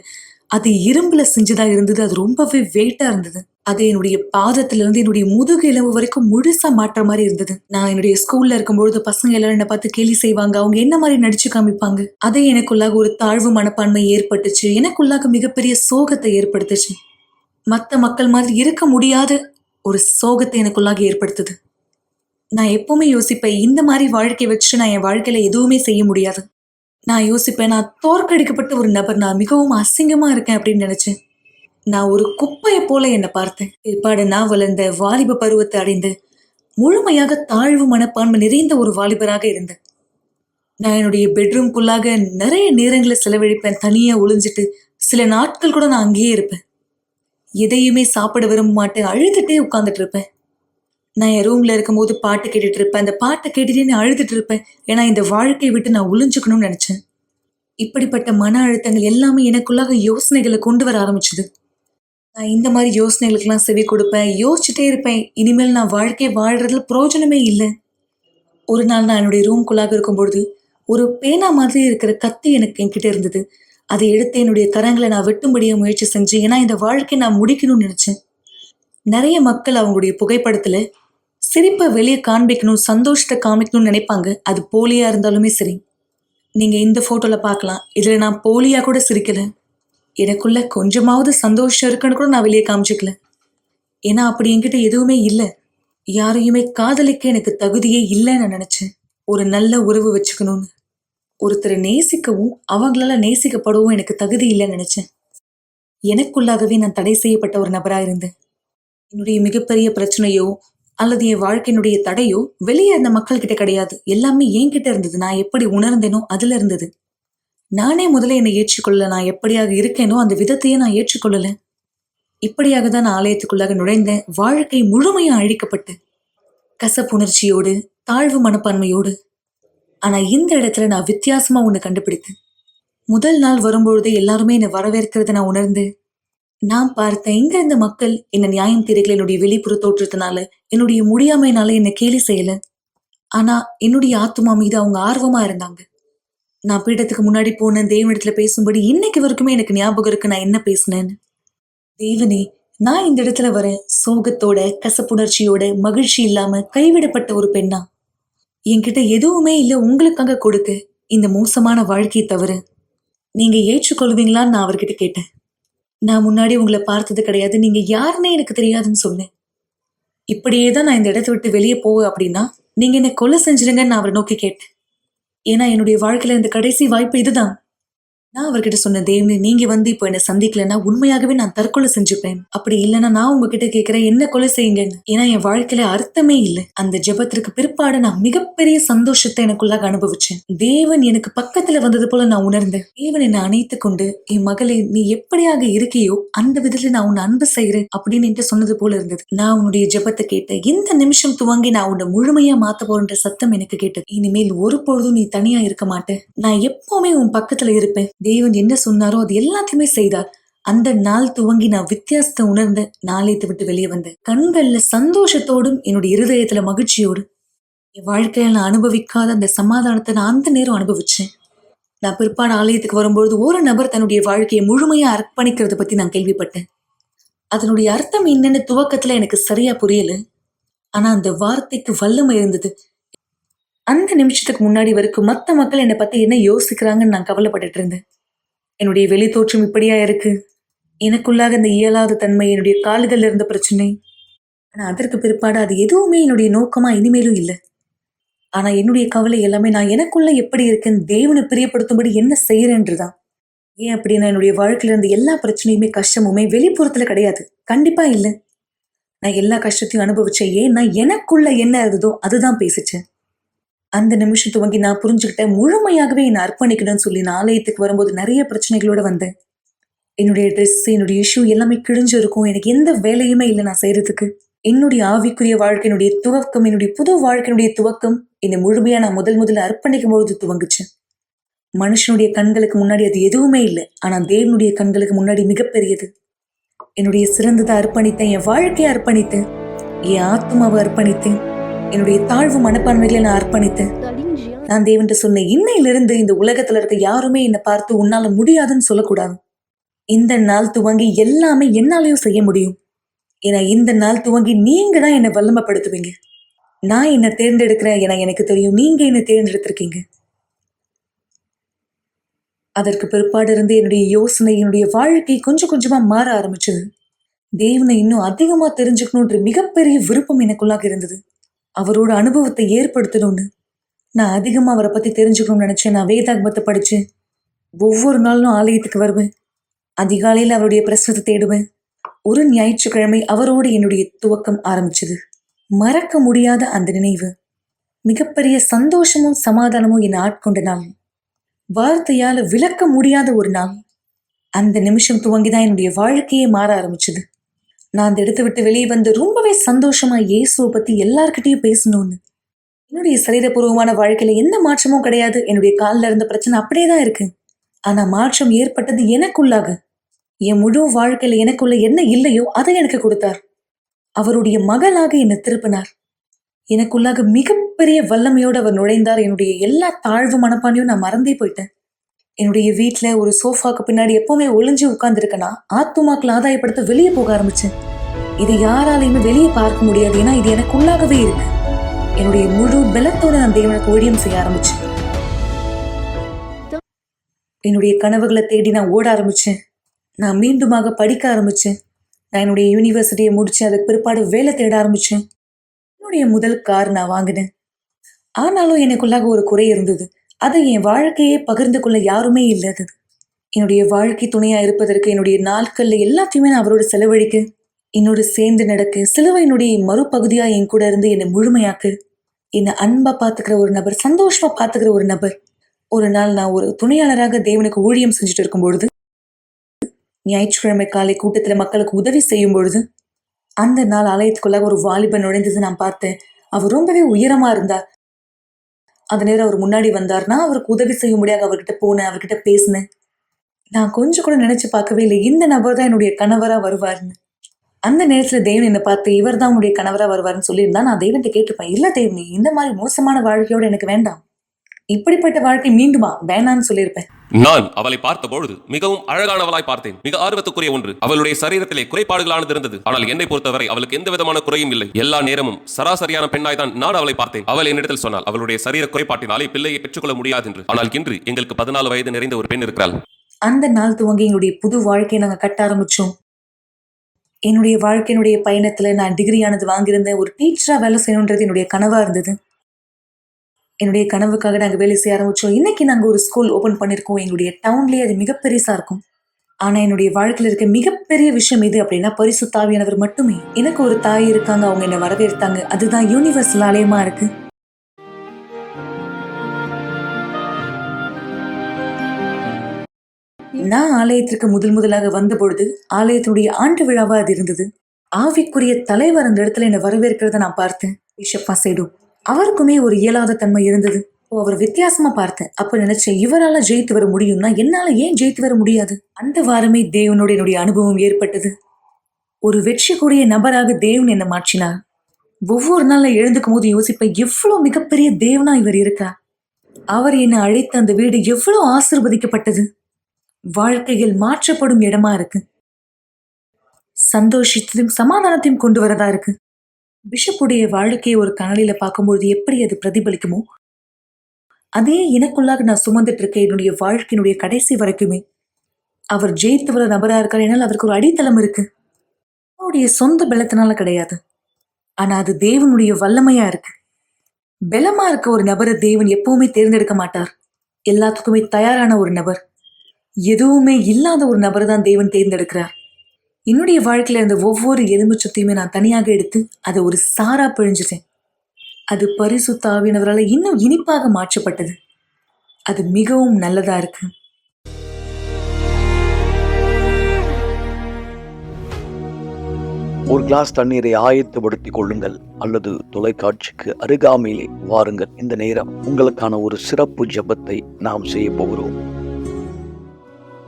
அது இரும்புல செஞ்சுதா இருந்தது. அது ரொம்பவே வெயிட்டா இருந்தது. அது என்னுடைய பாதத்துல இருந்து என்னுடைய முதுகு எலும்பு வரைக்கும் முழுசா மாற்ற மாதிரி இருந்தது. நான் என்னுடைய ஸ்கூல்ல இருக்கும்பொழுது பசங்க எல்லாரும் என்ன பார்த்து கேலி செய்வாங்க. அவங்க என்ன மாதிரி நடிச்சு காமிப்பாங்க. அதே எனக்குள்ளாக ஒரு தாழ்வு மனப்பான்மை ஏற்பட்டுச்சு. எனக்குள்ளாக மிகப்பெரிய சோகத்தை ஏற்படுத்துச்சு. மற்ற மக்கள் மாதிரி இருக்க முடியாத ஒரு சோகத்தை எனக்குள்ளாக ஏற்படுத்துது. நான் எப்பவுமே யோசிப்பேன், இந்த மாதிரி வாழ்க்கை வச்சுட்டு நான் என் வாழ்க்கையில எதுவுமே செய்ய முடியாது. நான் யோசிப்பேன், நான் தோற்கடிக்கப்பட்ட ஒரு நபர், நான் மிகவும் அசிங்கமா இருக்கேன் அப்படின்னு நினைச்சேன். நான் ஒரு குப்பையை போல என்னை பார்த்தேன். பிற்பாடு நான் வளர்ந்த வாலிப பருவத்தை அடைந்து முழுமையாக தாழ்வு மனப்பான்மை நிறைந்த ஒரு வாலிபராக இருந்தேன். நான் என்னுடைய பெட்ரூம்குள்ளாக நிறைய நேரங்களை செலவழிப்பேன். தனியா ஒளிஞ்சிட்டு சில நாட்கள் கூட நான் அங்கேயே இருப்பேன். எதையுமே சாப்பிட விரும்ப மாட்டேன். அழுதுட்டே உட்கார்ந்துட்டு இருப்பேன். நான் என் ரூம்ல இருக்கும்போது பாட்டு கேட்டுட்டு இருப்பேன். அந்த பாட்டை கேட்டுட்டே நான் அழுதுட்டு இருப்பேன். ஏன்னா இந்த வாழ்க்கையை விட்டு நான் ஒளிஞ்சுக்கணும்னு நினைச்சேன். இப்படிப்பட்ட மன அழுத்தங்கள் எல்லாமே எனக்குள்ளாக யோசனைகளை கொண்டு வர ஆரம்பிச்சது. நான் இந்த மாதிரி யோசனைகளுக்கெல்லாம் செவி கொடுப்பேன். யோசிச்சுட்டே இருப்பேன். இனிமேல் நான் வாழ்க்கையை வாழ்றதுல பிரயோஜனமே இல்லை. ஒரு நாள் நான் என்னுடைய ரூம்குள்ளாக இருக்கும்பொழுது ஒரு பேனா மாதிரி இருக்கிற கத்தி எனக்கு என்கிட்ட இருந்தது. அதை எடுத்து என்னுடைய கரங்களை நான் வெட்டும்படிய முயற்சி செஞ்சேன். ஏன்னா இந்த வாழ்க்கையை நான் முடிக்கணும்னு நினைச்சேன். நிறைய மக்கள் அவங்களுடைய புகைப்படத்துல சிரிப்பை வெளியே காண்பிக்கணும், சந்தோஷத்தை காமிக்கணும்னு நினைப்பாங்க. அது போலியா இருந்தாலுமே சரி. நீங்க இந்த போட்டோல பார்க்கலாம். இதுல நான் போலியா கூட சிரிக்கல. எனக்குள்ள கொஞ்சமாவது சந்தோஷம் இருக்குன்னு கூட நான் வெளியே காமிச்சிக்கல. ஏன்னா அப்படி என்கிட்ட எதுவுமே இல்லை. யாரையுமே காதலிக்க எனக்கு தகுதியே இல்லைன்னு நான் நினைச்சேன். ஒரு நல்ல உறவு வச்சுக்கணும்னு, ஒருத்தரை நேசிக்கவும் அவங்களால நேசிக்கப்படவும் எனக்கு தகுதி இல்லைன்னு நினைச்சேன். எனக்குள்ளாகவே நான் தடை செய்யப்பட்ட ஒரு நபரா இருந்தேன். என்னுடைய மிகப்பெரிய பிரச்சனையோ அல்லது என் வாழ்க்கையினுடைய தடையோ வெளியே இருந்த மக்கள் கிட்ட கிடையாது. எல்லாமே என்கிட்ட இருந்தது. நான் எப்படி உணர்ந்தேனோ அதுல இருந்தது. நானே முதல்ல என்னை ஏற்றுக்கொள்ளல. நான் எப்படியாக இருக்கேனோ அந்த விதத்தையே நான் ஏற்றுக்கொள்ளல. இப்படியாக தான் நான் ஆலயத்துக்குள்ளாக நுழைந்தேன். வாழ்க்கை முழுமையா அழிக்கப்பட்டு கசப்புணர்ச்சியோடு தாழ்வு மனப்பான்மையோடு. ஆனா இந்த இடத்துல நான் வித்தியாசமா ஒண்ணு கண்டுபிடித்தேன். முதல் நாள் வரும்பொழுதே எல்லாருமே என்னை வரவேற்கிறத நான் உணர்ந்து நான் பார்த்தேன். இங்க இருந்த மக்கள் என்ன நியாயம் தீர்க்கல. என்னுடைய வெளிப்புற தோற்றத்தினால, என்னுடைய முடியாமைனால என்னை கேலி செய்யல. ஆனா என்னுடைய ஆத்துமா மீது அவங்க ஆர்வமா இருந்தாங்க. நான் பீடத்துக்கு முன்னாடி போன தேவனிடத்துல பேசும்படி இன்னைக்கு வரைக்குமே எனக்கு ஞாபகம் இருக்கு நான் என்ன பேசினேன்னு. தேவனே, நான் இந்த இடத்துல வரேன் சோகத்தோட, கசப்புணர்ச்சியோட, மகிழ்ச்சி இல்லாம கைவிடப்பட்ட ஒரு பெண்ணா. என்கிட்ட எதுவுமே இல்லை உங்களுக்காக கொடுக்க, இந்த மோசமான வாழ்க்கையை தவிர. நீங்க ஏற்றுக்கொள்வீங்களான்னு நான் அவர்கிட்ட கேட்டேன். நான் முன்னாடி உங்களை பார்த்தது கிடையாது, நீங்க யாருன்னே எனக்கு தெரியாதுன்னு சொன்னேன். இப்படியே தான் நான் இந்த இடத்த விட்டு வெளியே போவேன் அப்படின்னா நீங்க என்னை கொலை செஞ்சிருங்கன்னு நான் அவரை நோக்கி கேட்டேன். ஏன்னா என்னுடைய வாழ்க்கையில இந்த கடைசி வாய்ப்பு இதுதான். நான் அவர்கிட்ட சொன்ன, தேவனே, நீங்க வந்து இப்போ என்ன சந்திக்கலன்னா உண்மையாகவே நான் தற்கொலை செஞ்சுப்பேன். அப்படி இல்லைன்னா நான் உங்ககிட்ட கேட்கிறேன், என்ன கொலை செய்யுங்கன்னு. ஏன்னா என் வாழ்க்கையில அர்த்தமே இல்லை. அந்த ஜெபத்திற்கு பிற்பாடு நான் மிகப்பெரிய சந்தோஷத்தை எனக்குள்ளாக அனுபவிச்சேன். தேவன் எனக்கு பக்கத்துல வந்தது போல நான் உணர்ந்தேன். தேவன் என்னை அணைத்து கொண்டு, என் மகளே, நீ எப்படியாக இருக்கியோ அந்த விதத்துல நான் உன்னை அன்பு செய்யறேன் அப்படின்னு என்கிட்ட சொன்னது போல இருந்தது. நான் உன்னுடைய ஜெபத்தை கேட்டேன். இந்த நிமிஷம் துவங்கி நான் உன்னை முழுமையா மாத்த போறேன்ற சத்தம் எனக்கு கேட்டது. இனிமேல் ஒரு பொழுதும் நீ தனியா இருக்க மாட்டேன். நான் எப்பவுமே உன் பக்கத்துல இருப்பேன். தேவன் என்ன சொன்னாரோ அது எல்லாத்தையுமே செய்தார். அந்த நாள் துவங்கி நான் வித்தியாசத்தை உணர்ந்த நாளையத்தை விட்டு வெளியே வந்தேன். கண்கள்ல சந்தோஷத்தோடும் என்னுடைய இருதயத்துல மகிழ்ச்சியோடு என் வாழ்க்கையில நான் அனுபவிக்காத அந்த சமாதானத்தை நான் அந்த நேரம் அனுபவிச்சேன். நான் பிற்பாடு ஆலயத்துக்கு வரும்பொழுது ஒரு நபர் தன்னுடைய வாழ்க்கையை முழுமையா அர்ப்பணிக்கிறத பத்தி நான் கேள்விப்பட்டேன். அதனுடைய அர்த்தம் என்னன்னு துவக்கத்துல எனக்கு சரியா புரியல. ஆனா அந்த வார்த்தைக்கு வல்லமை இருந்தது. அந்த நிமிஷத்துக்கு முன்னாடி வரைக்கும் மத்த மக்கள் என்னை பத்தி என்ன யோசிக்கிறாங்கன்னு நான் கவலைப்பட்டுட்டு இருந்தேன். என்னுடைய வெளி தோற்றம் இப்படியா இருக்கு, எனக்குள்ளாக இந்த இயலாத தன்மை, என்னுடைய கால்கள்ல இருந்த பிரச்சனை. ஆனா அதற்கு பிற்பாடு அது எதுவுமே என்னுடைய நோக்கமா இனிமேலும் இல்லை. ஆனா என்னுடைய கவலை எல்லாமே நான் எனக்குள்ள எப்படி இருக்கேன், தேவனை பிரியப்படுத்தும்படி என்ன செய்யறேன்றதுதான். ஏன் அப்படின்னா என்னுடைய வாழ்க்கையில இருந்த எல்லா பிரச்சனையுமே கஷ்டமுமே வெளிப்புறத்துல கிடையாது, கண்டிப்பா இல்லை. நான் எல்லா கஷ்டத்தையும் அனுபவிச்சேன். ஏன்னா எனக்குள்ள என்ன இருந்ததோ அதுதான் பேசிச்சேன். அந்த நிமிஷம் துவங்கி நான் புரிஞ்சுக்கிட்டேன், முழுமையாகவே என்னை அர்ப்பணிக்கணும்னு சொல்லி நான் ஆலயத்துக்கு வரும்போது நிறைய பிரச்சனைகளோட வந்தேன். என்னுடைய ட்ரெஸ், என்னுடைய இஷ்யூ எல்லாமே கிழிஞ்சு இருக்கும். எனக்கு எந்த வேலையுமே இல்லை நான் செய்யறதுக்கு. என்னுடைய ஆவிக்குரிய வாழ்க்கையினுடைய துவக்கம், என்னுடைய புது வாழ்க்கையினுடைய துவக்கம் என்னை முழுமையா நான் முதல்ல அர்ப்பணிக்கும் பொழுது துவங்குச்சேன். மனுஷனுடைய கண்களுக்கு முன்னாடி அது எதுவுமே இல்லை. ஆனா தேவனுடைய கண்களுக்கு முன்னாடி மிகப்பெரியது. என்னுடைய சிறந்ததை அர்ப்பணித்தேன், என் வாழ்க்கையை அர்ப்பணித்தேன், என் ஆத்மாவை அர்ப்பணித்தேன், என்னுடைய தாழ்வு மனப்பான்மைகளை நான் அர்ப்பணித்தேன். நான் தேவன்கிட்ட சொன்னேன், இன்னையிலிருந்து இந்த உலகத்துல இருக்க யாருமே என்னை பார்த்து உன்னால முடியாதுன்னு சொல்லக்கூடாது. இந்த நாள் துவங்கி எல்லாமே என்னாலையும் செய்ய முடியும். ஏன்னா இந்த நாள் துவங்கி நீங்க தான் என்னை வல்லமைப்படுத்துவீங்க. நான் என்னை தேர்ந்தெடுக்கிறேன். ஏன்னா எனக்கு தெரியும் நீங்க என்னை தேர்ந்தெடுத்திருக்கீங்க. அதற்கு பிற்பாடு இருந்து என்னுடைய யோசனை, என்னுடைய வாழ்க்கை கொஞ்சம் கொஞ்சமா மாற ஆரம்பிச்சது. தேவனை இன்னும் அதிகமா தெரிஞ்சுக்கணுன்ற மிகப்பெரிய விருப்பம் எனக்குள்ளாக இருந்தது. அவரோட அனுபவத்தை ஏற்படுத்தணும்னு நான் அதிகமா அவரை பத்தி தெரிஞ்சுக்கணும்னு நினைச்சேன். நான் வேதாகமத்தை படிச்சு ஒவ்வொரு நாளும் ஆலயத்துக்கு வருவேன். அதிகாலையில் அவருடைய பிரசனத்தை தேடுவேன். ஒரு ஞாயிற்றுக்கிழமை அவரோடு என்னுடைய துவக்கம் ஆரம்பிச்சது. மறக்க முடியாத அந்த நினைவு, மிகப்பெரிய சந்தோஷமும் சமாதானமும் என்னை ஆட்கொண்ட நாள், வார்த்தையால விளக்க முடியாத ஒரு நாள். அந்த நிமிஷம் துவங்கிதான் என்னுடைய வாழ்க்கையே மாற ஆரம்பிச்சது. நான் அந்த இடத்தை விட்டு வெளியே வந்து ரொம்பவே சந்தோஷமா இயேசுவை பத்தி எல்லார்கிட்டையும் பேசணும்னு. என்னுடைய சரீரபூர்வமான வாழ்க்கையில எந்த மாற்றமும் கிடையாது. என்னுடைய காலில் இருந்த பிரச்சனை அப்படியே தான் இருக்கு. ஆனா மாற்றம் ஏற்பட்டது எனக்குள்ளாக. என் முழு வாழ்க்கையில எனக்குள்ள என்ன இல்லையோ அதை எனக்கு கொடுத்தார். அவருடைய மகளாக என்னை திருப்பினார். எனக்குள்ளாக மிகப்பெரிய வல்லமையோடு அவர் நுழைந்தார். என்னுடைய எல்லா தாழ்வு மனப்பானையும் நான் மறந்தே போயிட்டேன். என்னுடைய வீட்டுல ஒரு சோஃபாக்கு பின்னாடி எப்பவுமே ஒளிஞ்சு உட்கார்ந்துருக்கேன்னா ஆத்துமாக்கள் ஆதாயப்படுத்த வெளியே போக ஆரம்பிச்சேன். இது யாராலையுமே வெளியே பார்க்க முடியாது, ஏன்னா இது எனக்குள்ளாகவே இருக்கு. என்னுடைய முழு பலத்தோட நான் தேவனுக்கு ஊழியம் செய்ய ஆரம்பிச்சேன். என்னுடைய கனவுகளை தேடி நான் ஓட ஆரம்பிச்சேன். நான் மீண்டுமாக படிக்க ஆரம்பிச்சேன். நான் என்னுடைய யூனிவர்சிட்டியை முடிச்சேன். அதுக்கு பிற்பாடு வேலை தேட ஆரம்பிச்சேன். என்னுடைய முதல் கார் நான் வாங்கினேன். ஆனாலும் எனக்குள்ளாக ஒரு குறை இருந்தது. அதை என் வாழ்க்கையே பகிர்ந்து கொள்ள யாருமே இல்லாதது. என்னுடைய வாழ்க்கை துணையா இருப்பதற்கு, என்னுடைய நாட்கள்ல எல்லாத்தையுமே நான் அவரோட செலவழிக்க, என்னோட சேர்ந்து நடக்க, சிலுவையினுடைய மறுபகுதியா என் கூட இருந்து என்னை முழுமையாக்கு, என்னை அன்பா பாத்துக்கிற ஒரு நபர், சந்தோஷமா பாத்துக்கிற ஒரு நபர். ஒரு நாள் நான் ஒரு துணையாளராக தேவனுக்கு ஊழியம் செஞ்சுட்டு இருக்கும் பொழுது, ஞாயிற்றுக்கிழமை காலை கூட்டத்துல மக்களுக்கு உதவி செய்யும் பொழுது, அந்த நாள் ஆலயத்துக்குள்ளாக ஒரு வாலிபன் நுழைந்தது நான் பார்த்தேன். அவர் ரொம்பவே உயரமா இருந்தார். அந்த நேரம் அவர் முன்னாடி வந்தார். நான் அவருக்கு உதவி செய்ய முடியாது. அவர்கிட்ட போனேன், அவர்கிட்ட பேசினேன். நான் கொஞ்சம் கூட நினைச்சு பார்க்கவே இல்லை இந்த நபர் தான் என்னுடைய கணவரா வருவாருன்னு. அந்த நேரத்துல தேவன் என்னை பார்த்து, இவர் தான் உன்னுடைய கணவரா வருவாருன்னு சொல்லியிருந்தா நான் தேவன்கிட்ட கேட்டுப்பேன், இல்ல தேவனே, இந்த மாதிரி மோசமான வாழ்க்கையோட எனக்கு வேண்டாம், இப்படிப்பட்ட வாழ்க்கை மீண்டுமா வேணான்னு சொல்லியிருப்பேன். நான் அவளை பார்த்தபொழுது மிகவும் அழகானவளாய் பார்த்தேன். மிக ஆர்வத்துக்குரிய ஒன்று, அவளுடைய சரீரத்திலே குறைபாடுகளானது இருந்தது. ஆனால் என்னை பொறுத்தவரை அவளுக்கு எந்த விதமான குறையும் இல்லை. எல்லா நேரமும் சராசரியான பெண்ணாய் தான் நான் அவளை பார்த்தேன். அவள் என்னிடத்தில் சொன்னால் அவளுடைய சரீர குறைபாட்டினாலே பிள்ளையை பெற்றுக்கொள்ள முடியாது என்று. ஆனால் இன்று எங்களுக்கு 14 வயது நிறைந்த ஒரு பெண் இருக்கிறாள். அந்த நாள் துவங்கி என்னுடைய புது வாழ்க்கையை நாங்க கட்ட ஆரம்பிச்சோம். என்னுடைய வாழ்க்கையினுடைய பயணத்துல நான் டிகிரியானது வாங்கியிருந்தேன். ஒரு டீச்சரா வேலை செய்யணுன்றது என்னுடைய கனவா இருந்தது. என்னுடைய கனவுக்காக நாங்கள் வேலை செய்ய ஆரம்பிச்சோம். இன்னைக்கு நாங்கள் ஒரு ஸ்கூல் ஓபன் பண்ணியிருக்கோம். எங்களுடைய டவுன்லேயே அது மிகப்பெருசா இருக்கும். ஆனா என்னுடைய வாழ்க்கையில இருக்க மிகப்பெரிய விஷயம் எது அப்படின்னா, பரிசுத்த ஆவியானவர் மட்டுமே. எனக்கு ஒரு தாய் இருக்காங்க, அவங்க என்னை வரவேற்றாங்க. அதுதான் யூனிவர்சல் ஆலயமா இருக்கு. நான் ஆலயத்திற்கு முதலாக வந்த பொழுது ஆலயத்தினுடைய ஆண்டு விழாவா அது இருந்தது. ஆவிக்குரிய தலைவர் அந்த இடத்துல என்னை வரவேற்கிறத நான் பார்த்தேன். பிஷப் மாசேடோ, அவருக்குமே ஒரு இயலாத தன்மை இருந்தது. அவர் வித்தியாசமா பார்த்தேன். அப்ப நினைச்சேன், இவரால ஜெயித்து வர முடியும்னா என்னால ஏன் ஜெயித்து வர முடியாது? அந்த வாரமே தேவனோட என்னுடைய அனுபவம் ஏற்பட்டது. ஒரு வெற்றிக்குரிய நபராக தேவன் என்னை மாற்றினார். ஒவ்வொரு நாள்ல எழுந்துக்கும் போது யோசிப்பேன், எவ்வளவு மிகப்பெரிய தேவனா இவர் இருக்கா. அவர் என்னை அழைத்த அந்த வீடு எவ்வளவு ஆசீர்வதிக்கப்பட்டது. வாழ்க்கையில் மாற்றப்படும் இடமா இருக்கு. சந்தோஷத்தையும் சமாதானத்தையும் கொண்டு வரதா இருக்கு. பிஷப்புடைய வாழ்க்கையை ஒரு கனலில பார்க்கும்போது எப்படி அது பிரதிபலிக்குமோ, அதே எனக்குள்ளாக நான் சுமந்துட்டு இருக்க என்னுடைய வாழ்க்கையினுடைய கடைசி வரைக்குமே அவர் ஜெயித்து வர நபரா இருக்கார். என்னால் அவருக்கு ஒரு அடித்தளம் இருக்கு. அவருடைய சொந்த பலத்தினால கிடையாது, ஆனா அது தேவனுடைய வல்லமையா இருக்கு. பலமா இருக்க ஒரு நபரை தேவன் எப்பவுமே தேர்ந்தெடுக்க மாட்டார். எல்லாத்துக்குமே தயாரான ஒரு நபர், எதுவுமே இல்லாத ஒரு நபரை தான் தேவன் தேர்ந்தெடுக்கிறார். என்னுடைய வாழ்க்கையில இருந்த ஒவ்வொரு எலும்புச்சத்தையுமே நான் தனியாக எடுத்து அதை ஒரு சாரா பிழிஞ்சிட்டேன். அது பரிசுத்த ஆவியானவரால இன்னும் இனிப்பாக மாற்றப்பட்டது. அது மிகவும் நல்லதா இருக்கு. ஒரு கிளாஸ் தண்ணீரை ஆயத்தப்படுத்திக் கொள்ளுங்கள் அல்லது தொலைக்காட்சிக்கு அருகாமையிலே வாருங்கள். இந்த நேரம் உங்களுக்கான ஒரு சிறப்பு ஜெபத்தை நாம் செய்ய போகிறோம்.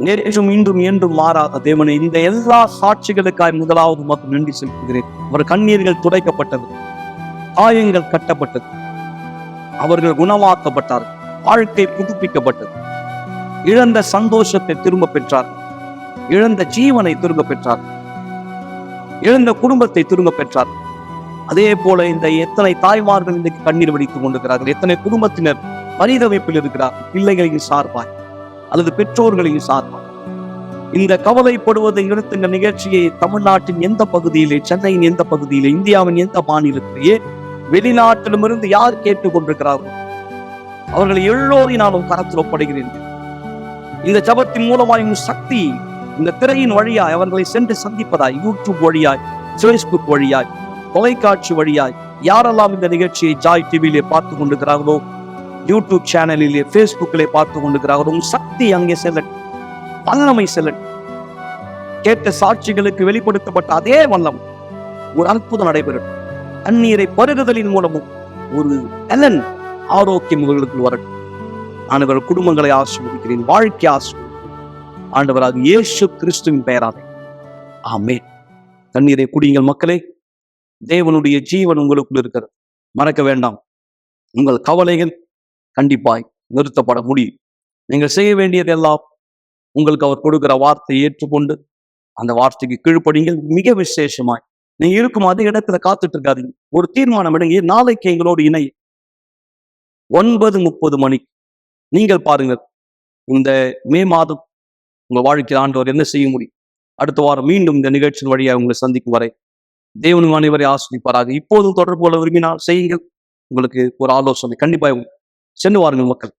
நேற்றும் இன்றும் என்றும் மாறாத தேவனே, இந்த எல்லா சாட்சிகளுக்காய் முதலாவது மட்டும் நன்றி செலுத்துகிறேன். அவர் கண்ணீர்கள் துடைக்கப்பட்டது, காயங்கள் கட்டப்பட்டது, அவர்கள் குணமாக்கப்பட்டார்கள், வாழ்க்கை புதுப்பிக்கப்பட்டது, இழந்த சந்தோஷத்தை திரும்ப பெற்றார்கள், இழந்த ஜீவனை திரும்ப பெற்றார்கள், இழந்த குடும்பத்தை திரும்ப பெற்றார்கள். அதே போல இந்த எத்தனை தாய்மார்கள் இன்றைக்கு கண்ணீர் வடித்துக் கொண்டிருக்கிறார்கள், எத்தனை குடும்பத்தினர் பரிதவிப்பில் இருக்கிறார்கள், பிள்ளைகளின் சார்பாய் அல்லது பெற்றோர்களின் சார்பாய். இந்த கவலைப்படுவதை எடுத்த இந்த நிகழ்ச்சியை தமிழ்நாட்டின் எந்த பகுதியிலே, சென்னையின் எந்த பகுதியிலே, இந்தியாவின் எந்த மாநிலத்திலேயே, வெளிநாட்டிலுமிருந்து யார் கேட்டுக் கொண்டிருக்கிறார்கள், அவர்கள் எல்லோரையும் நான் கரத்தில் ஒப்படைகிறேன். இந்த ஜபத்தின் மூலமாய் சக்தி இந்த திரையின் வழியாய் அவர்களை சென்று சந்திப்பதாய், யூடியூப் வழியாய், பேஸ்புக் வழியாய், தொலைக்காட்சி வழியாய் யாரெல்லாம் இந்த நிகழ்ச்சியை ஜாய் டிவியிலே பார்த்து கொண்டிருக்கிறார்களோ, யூடியூப் சேனலிலே, பேஸ்புக்கிலே பார்த்து கொண்டிருக்கிறார்களோ, சக்தி அங்கே செல்லட்டும், வல்லமை செல்லட்டும். கேட்ட சாட்சிகளுக்கு வெளிப்படுத்தப்பட்ட அதே வல்லம் ஒரு அற்புதம் நடைபெறட்டும். தண்ணீரை பருகுதலின் மூலமும் ஒரு நலன், ஆரோக்கியம் இவர்களுக்கு வரட்டும். ஆண்டவர் குடும்பங்களை ஆசீர்வதிக்கிறேன், வாழ்க்கை ஆசீர்வதிக்கிறேன். ஆண்டவராக இயேசு கிறிஸ்துவின் பெயராலே ஆமென். தண்ணீரை குடியுங்கள் மக்களே. தேவனுடைய ஜீவன் உங்களுக்குள் இருக்கிறது. மறக்க வேண்டாம், உங்கள் கவலைகள் கண்டிப்பாய் நிறுத்தப்பட முடியும். நீங்கள் செய்ய வேண்டியதெல்லாம், உங்களுக்கு அவர் கொடுக்கிற வார்த்தையை ஏற்றுக்கொண்டு அந்த வார்த்தைக்கு கீழ்ப்படிங்கள். மிக விசேஷமாய் நீங்க இருக்கும் அதே இடத்துல காத்துட்டு இருக்காதீங்க. ஒரு தீர்மானம் எடுங்க. நாளைக்கு எங்களோடு இணை 9:30 மணிக்கு. நீங்கள் பாருங்கள், இந்த மே மாதம் உங்க வாழ்க்கையில் ஆண்டவர் என்ன செய்ய முடியும். அடுத்த வாரம் மீண்டும் இந்த நிகழ்ச்சியின் வழியாக உங்களை சந்திக்கும் வரை தேவனும் அனைவரை ஆஸ்வதிப்பாராக. இப்போதும் தொடர்பு கொள்ள விரும்பினால் செய்யுங்கள். உங்களுக்கு ஒரு ஆலோசனை கண்டிப்பாக சென்று வாருங்கள் மக்கள்.